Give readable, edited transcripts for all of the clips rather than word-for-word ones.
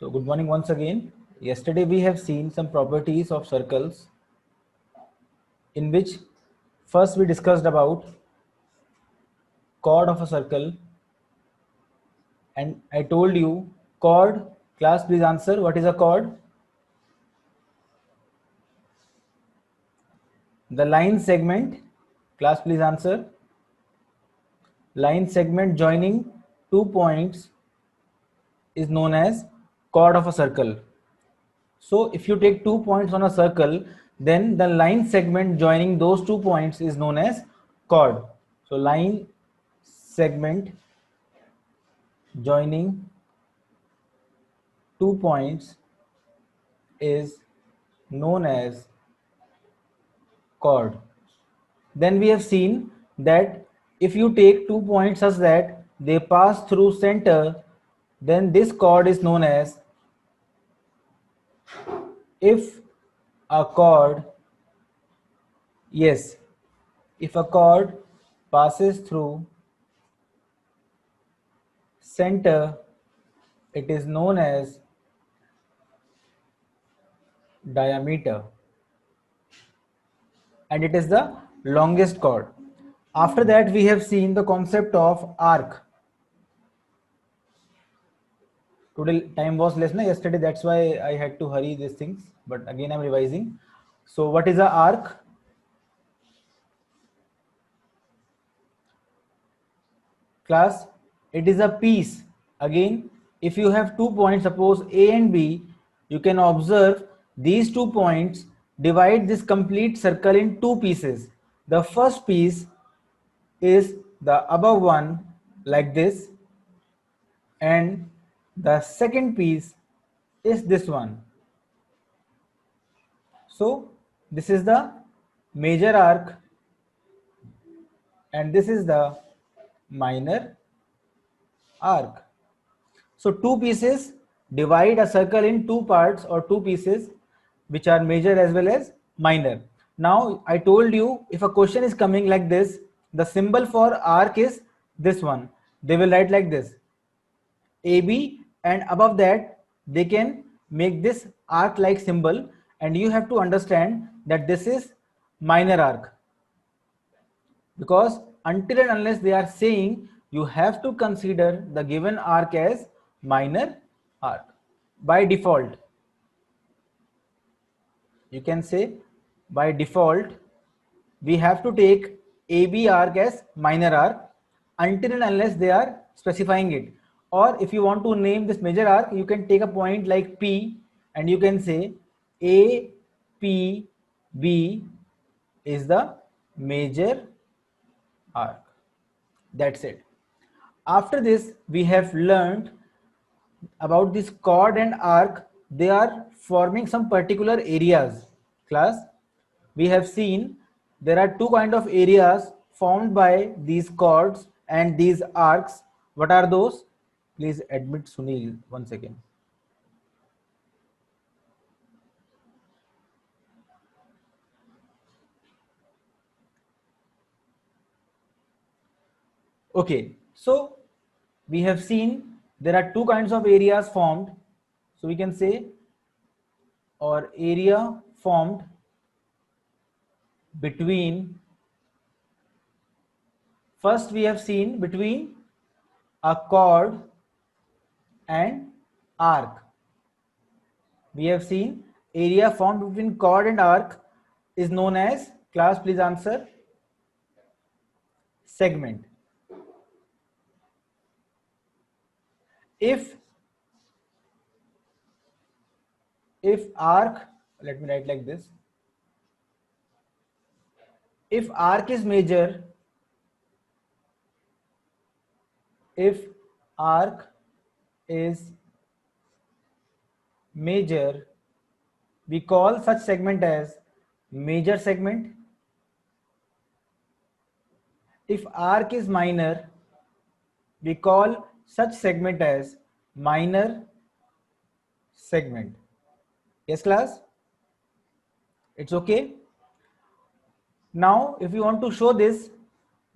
So good morning once again. Yesterday we have seen some properties of circles, in which first we discussed about chord of a circle, and I told you chord. Class, please answer, what is a chord? The line segment. Class, please answer. Line segment joining two points is known as chord of a circle. So if you take 2 points on a circle, then the line segment joining those 2 points is known as chord. So line segment joining 2 points is known as chord. Then we have seen that if you take 2 points such that they pass through center, then this chord is known as, if a chord, yes, if a chord passes through center, it is known as diameter, and it is the longest chord. After that, we have seen the concept of arc. Today time was less na yesterday, that's why I had to hurry these things, but again I'm revising. So what is a arc? Class, it is a piece. Again, if you have 2 points, suppose A and B, you can observe these 2 points divide this complete circle in 2 pieces. The first piece is the above one, like this, and the second piece is this one. So this is the major arc and this is the minor arc. So 2 pieces divide a circle in 2 parts or 2 pieces, which are major as well as minor. Now I told you, if a question is coming like this, the symbol for arc is this one. They will write like this, AB, and above that they can make this arc like symbol, and you have to understand that this is minor arc, because until and unless they are saying, you have to consider the given arc as minor arc by default. You can say by default we have to take AB arc as minor arc until and unless they are specifying it. Or if you want to name this major arc, you can take a point like P and you can say APB is the major arc. That's it. After this, we have learned about this chord and arc. They are forming some particular areas. Class, we have seen there are two kind of areas formed by these chords and these arcs. What are those? Please admit Sunil once again. Okay, so we have seen there are two kinds of areas formed. So we can say, or area formed between, first we have seen between a chord and arc. We have seen area formed between chord and arc is known as, class please answer, segment. If arc, let me write like this, if arc is major, if arc is major, we call such segment as major segment. If arc is minor, we call such segment as minor segment. Yes class, it's okay. Now if you want to show this,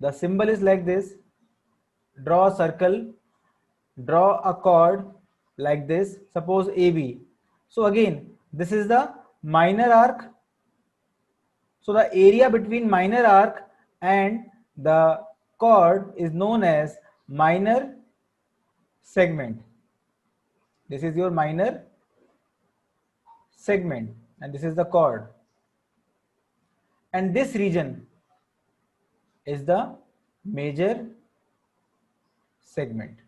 the symbol is like this. Draw a circle, draw a chord, like this, suppose AB. So again, this is the minor arc. So the area between minor arc and the chord is known as minor segment. This is your minor segment and this is the chord. And this region is the major segment.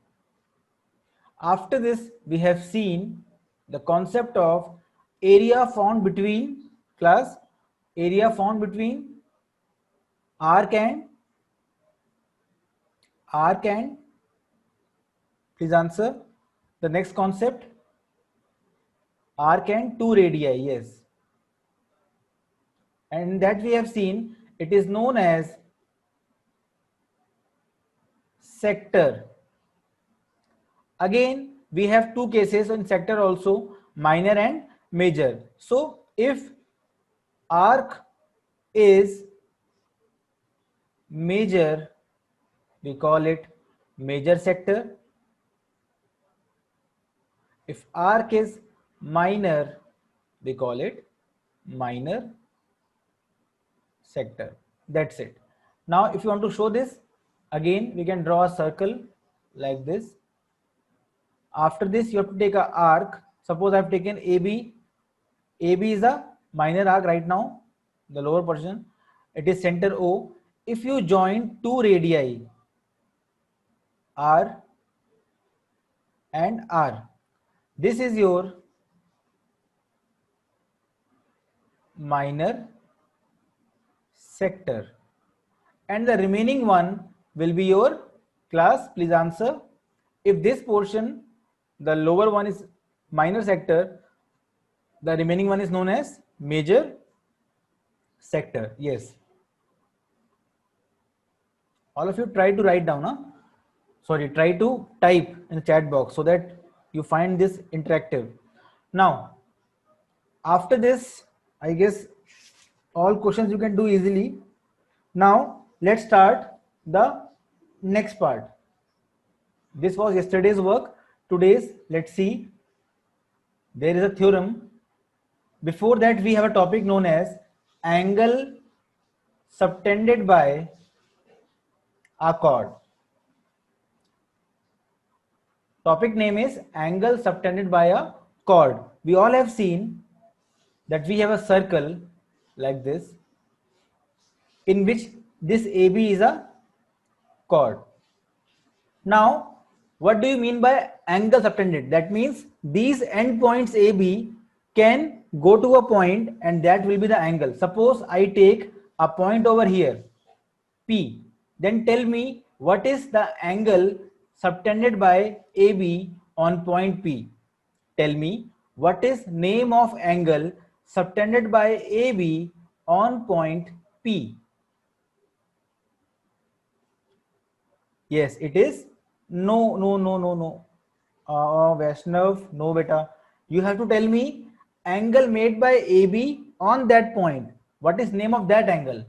After this, we have seen the concept of area found between arc and please answer the next concept, arc and two radii. Yes, and that we have seen it is known as sector. Again, we have two cases in sector also, minor and major. So if arc is major, we call it major sector. If arc is minor, we call it minor sector. That's it. Now if you want to show this, again we can draw a circle like this. After this you have to take an arc. Suppose I have taken AB. AB is a minor arc right now, the lower portion. It is center O. If you join two radii, R and R, this is your minor sector. And the remaining one will be your class. Please answer. If this portion, the lower one is minor sector, the remaining one is known as major sector. Yes. All of you try to write down, huh? Sorry, try to type in the chat box so that you find this interactive. Now, after this, I guess all questions you can do easily. Now, let's start the next part. This was yesterday's work. Today's, let's see. There is a theorem. Before that, we have a topic known as angle subtended by a chord. Topic name is angle subtended by a chord. We all have seen that we have a circle like this, in which this AB is a chord. Now, what do you mean by angle subtended? That means these endpoints AB can go to a point and that will be the angle. Suppose I take a point over here, P. Then tell me what is the angle subtended by AB on point P. Tell me what is name of angle subtended by AB on point P. Yes, it is no. Vaishnav, no beta. You have to tell me angle made by AB on that point. What is name of that angle?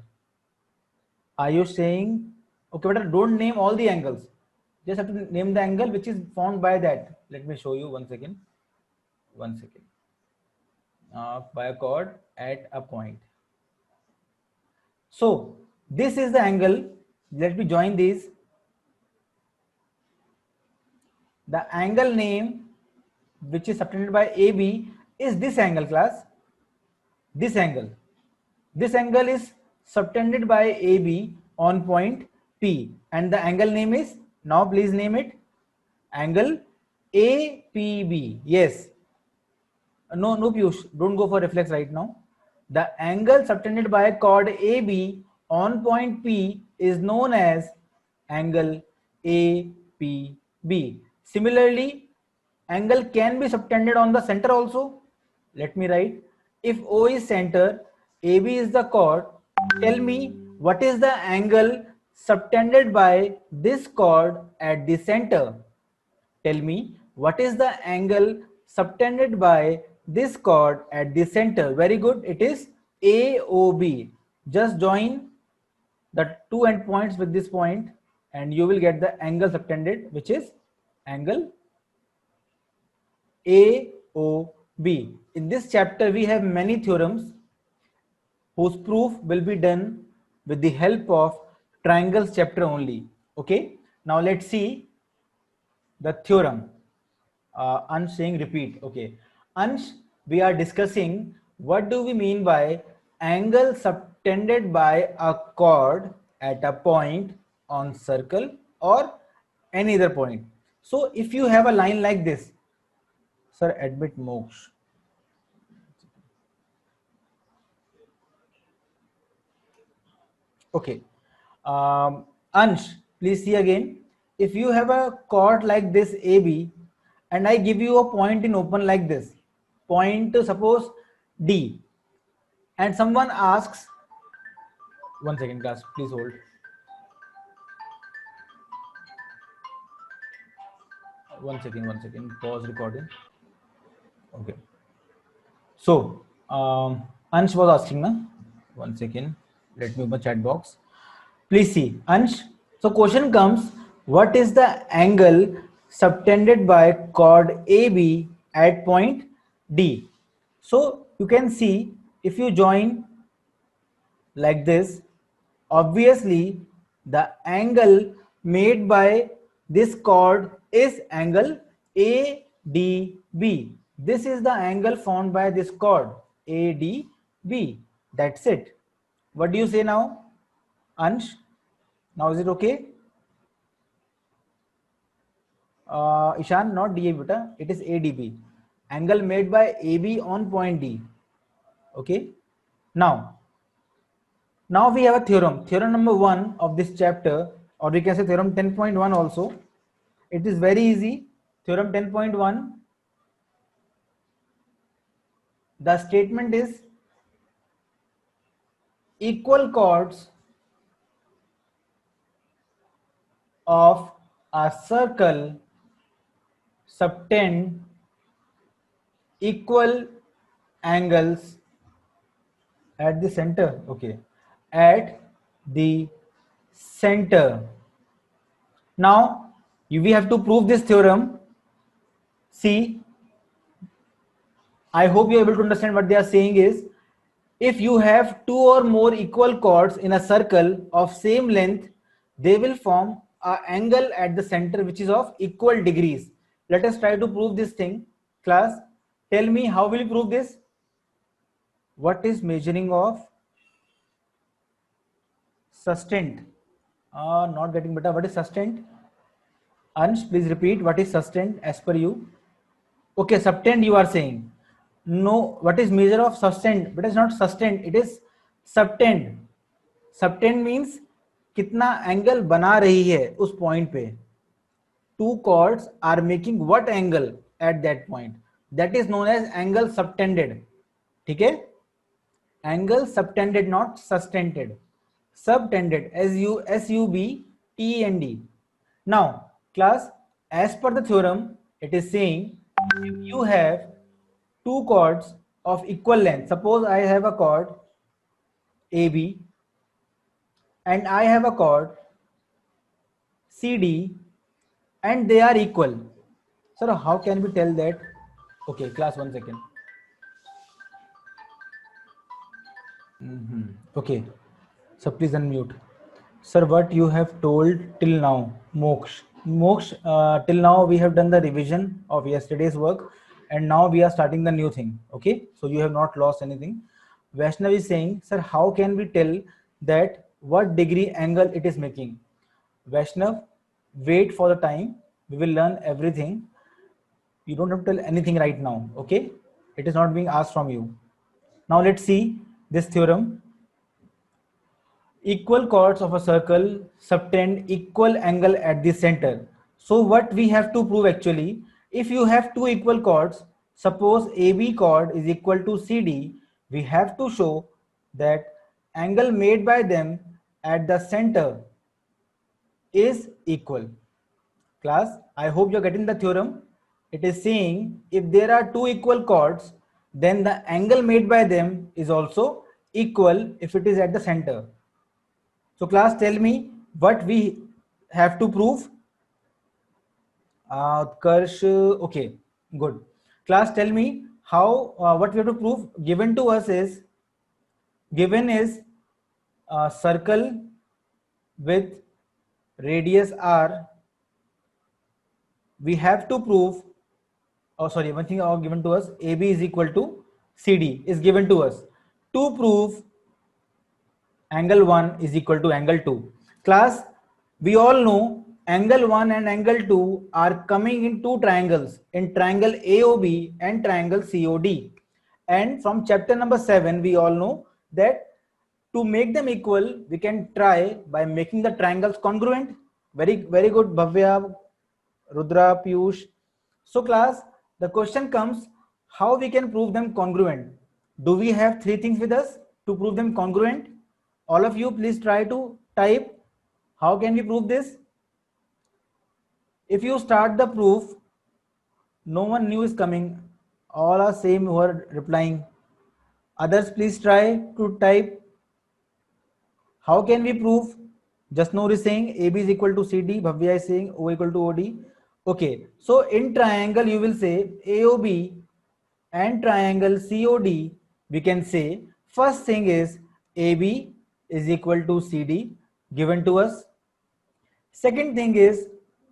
Are you saying, okay, but don't name all the angles. Just have to name the angle which is found by that. Let me show you 1 second. 1 second. By a chord at a point. So this is the angle. Let me join these. The angle name which is subtended by AB is this angle, class. This angle. This angle is subtended by AB on point P, and the angle name is, now please name it, angle APB. Yes. No, Piyush, don't go for reflex right now. The angle subtended by chord AB on point P is known as angle APB. Similarly, angle can be subtended on the center also. Let me write. If O is center, AB is the chord, tell me what is the angle subtended by this chord at the center. Tell me what is the angle subtended by this chord at the center. Very good. It is AOB. Just join the two endpoints with this point and you will get the angle subtended, which is angle AOB. In this chapter, we have many theorems whose proof will be done with the help of triangles chapter only. Okay. Now let's see the theorem. Ansh saying repeat. Okay. Ansh, we are discussing what do we mean by angle subtended by a chord at a point on circle or any other point. So if you have a line like this, sir, admit Moksh. Okay. Ansh, please see again. If you have a chord like this AB and I give you a point in open like this, point suppose D, and someone asks, one second class, please hold. One second, pause recording. Okay. So, Ansh was asking, na? One second, let me open chat box. Please see, Ansh. So question comes, what is the angle subtended by chord AB at point D? So you can see if you join like this, obviously the angle made by this chord is angle ADB. This is the angle formed by this chord ADB. That's it. What do you say now, Ansh? Now is it okay? Ishan, not DA beta, it is ADB. Angle made by AB on point D. Okay. Now we have a theorem. Theorem number 1 of this chapter, or we can say theorem 10.1 also. It is very easy. Theorem 10.1. The statement is equal chords of a circle subtend equal angles at the center. Okay, at the center. Now we have to prove this theorem. See, I hope you're able to understand what they are saying is, if you have two or more equal chords in a circle of same length, they will form an angle at the center which is of equal degrees. Let us try to prove this thing. Class, tell me how will you prove this? What is measuring of sustained? Not getting better. What is sustained? Ansh, please repeat. What is sustained as per you? Okay, subtend you are saying. No, what is measure of sustained? But it's not sustained, it is subtend. Subtend means कितना angle बना रही है उस point पे. Two chords are making what angle at that point? That is known as angle subtended. ठीक है? Angle subtended, not sustained. Subtended, SUBTEND. Now, class, as per the theorem, it is saying if you have two chords of equal length, suppose I have a chord AB and I have a chord CD and they are equal. Sir, how can we tell that? Okay, class, 1 second. Okay, so please unmute. Sir, what you have told till now, Moksh, till now we have done the revision of yesterday's work and now we are starting the new thing. Okay, so you have not lost anything. Vaishnav is saying, sir, how can we tell that what degree angle it is making? Vaishnav, wait for the time. We will learn everything. You don't have to tell anything right now. Okay, it is not being asked from you. Now let's see this theorem. Equal chords of a circle subtend equal angle at the center. So what we have to prove actually, if you have two equal chords, suppose AB chord is equal to CD, we have to show that angle made by them at the center is equal. Class, I hope you're getting the theorem. It is saying if there are two equal chords, then the angle made by them is also equal if it is at the center. So class, tell me what we have to prove. Utkarsh, okay, good. Class, tell me how, what we have to prove. Given to us is, given is a circle with radius r. We have to prove, oh sorry, one thing given to us, AB is equal to CD is given to us. To prove angle 1 is equal to angle 2. Class, we all know angle 1 and angle 2 are coming in two triangles, in triangle AOB and triangle COD. And from chapter number 7, we all know that to make them equal, we can try by making the triangles congruent. Very good, Bhavya, Rudra, Piyush. So class, the question comes, how we can prove them congruent? Do we have three things with us to prove them congruent? All of you, please try to type. How can we prove this? If you start the proof, no one new is coming. All are same who are replying. Others, please try to type. How can we prove? Just Noor is saying AB is equal to CD. Bhavya is saying O equal to OD. Okay. So in triangle, you will say AOB and triangle COD. We can say first thing is AB is equal to CD given to us. Second thing is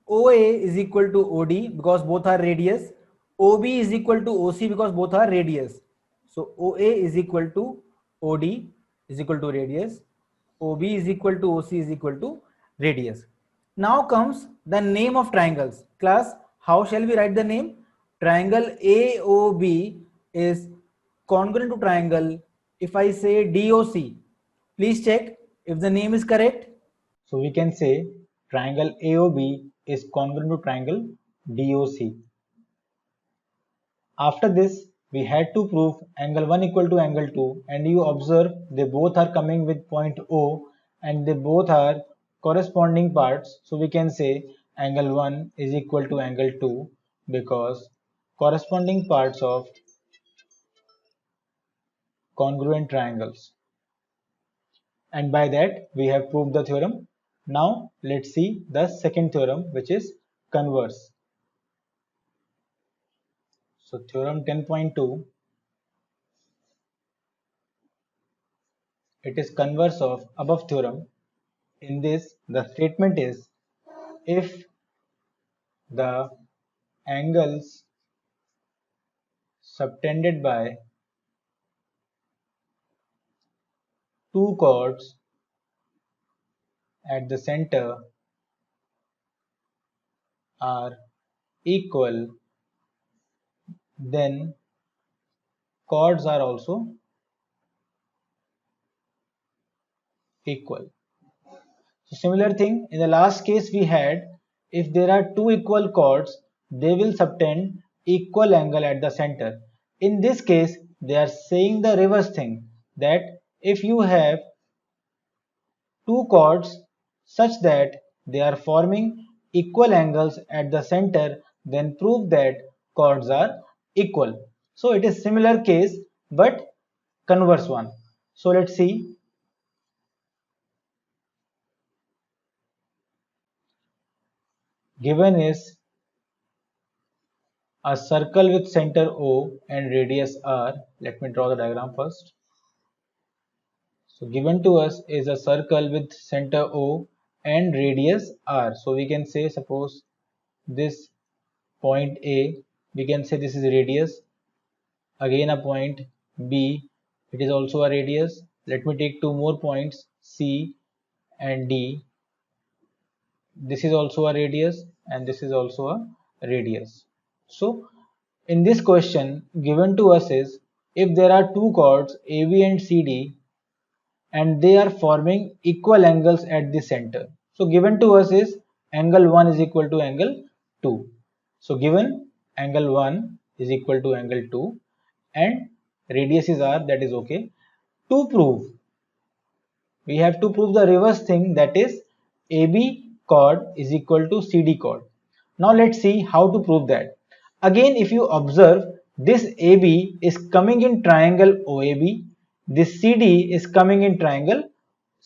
OA is equal to OD because both are radius. OB is equal to OC because both are radius. So OA is equal to OD is equal to radius. OB is equal to OC is equal to radius. Now comes the name of triangles. Class, how shall we write the name? Triangle AOB is congruent to triangle. If I say DOC, please check if the name is correct. So we can say triangle AOB is congruent to triangle DOC. After this, we had to prove angle 1 equal to angle 2, and you observe they both are coming with point O and they both are corresponding parts. So we can say angle 1 is equal to angle 2 because corresponding parts of congruent triangles. And by that we have proved the theorem. Now let's see the second theorem, which is converse. So theorem 10.2, it is converse of above theorem. In this, the statement is, if the angles subtended by two chords at the center are equal, then chords are also equal. So similar thing in the last case we had, if there are two equal chords, they will subtend equal angle at the center. In this case, they are saying the reverse thing, that if you have two chords such that they are forming equal angles at the center, then prove that chords are equal. So it is similar case but converse one. So let's see. Given is a circle with center O and radius R. Let me draw the diagram first. So given to us is a circle with center O and radius R. So we can say, suppose this point A, we can say this is radius. Again a point B, it is also a radius. Let me take two more points C and D. This is also a radius and this is also a radius. So in this question given to us is, if there are two chords AB and CD and they are forming equal angles at the center. So given to us is angle 1 is equal to angle 2. So given angle 1 is equal to angle 2 and radius is R, that is okay. To prove, we have to prove the reverse thing, that is AB chord is equal to CD chord. Now let's see how to prove that. Again, if you observe, this AB is coming in triangle OAB, this CD is coming in triangle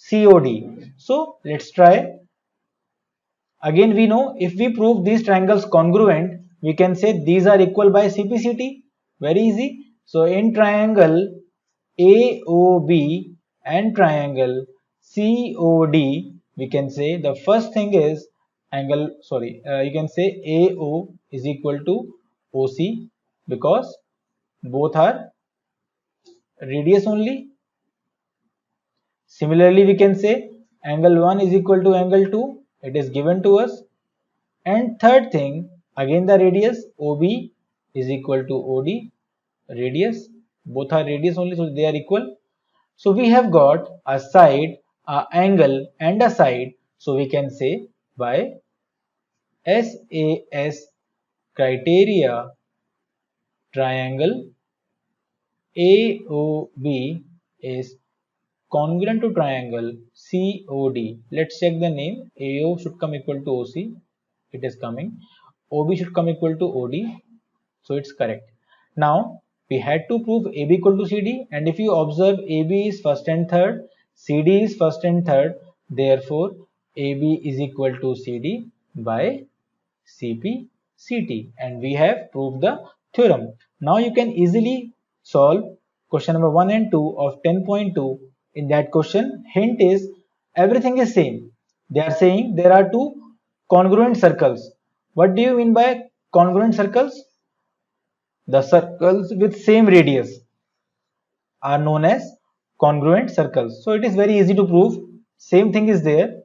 COD. So let's try. Again, we know if we prove these triangles congruent, we can say these are equal by CPCT. Very easy. So in triangle AOB and triangle COD, we can say the first thing is you can say AO is equal to OC because both are radius only. Similarly, we can say angle 1 is equal to angle 2. It is given to us. And third thing, again the radius OB is equal to OD. Radius, both are radius only, so they are equal. So we have got a side, a angle and a side. So we can say by SAS criteria, triangle AOB is congruent to triangle COD. Let's check the name. AO should come equal to OC. It is coming. OB should come equal to OD. So it's correct. Now we had to prove AB equal to CD, and if you observe, AB is first and third, CD is first and third. Therefore AB is equal to CD by CP CT, and we have proved the theorem. Now you can easily solve question number 1 and 2 of 10.2. In that question, hint is everything is same. They are saying there are two congruent circles. What do you mean by congruent circles? The circles with same radius are known as congruent circles. So it is very easy to prove. Same thing is there.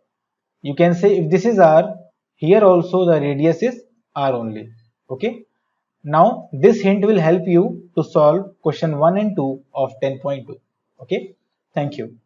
You can say if this is R, here also the radius is R only. Okay. Now this hint will help you to solve question 1 and 2 of 10.2. Okay. Thank you.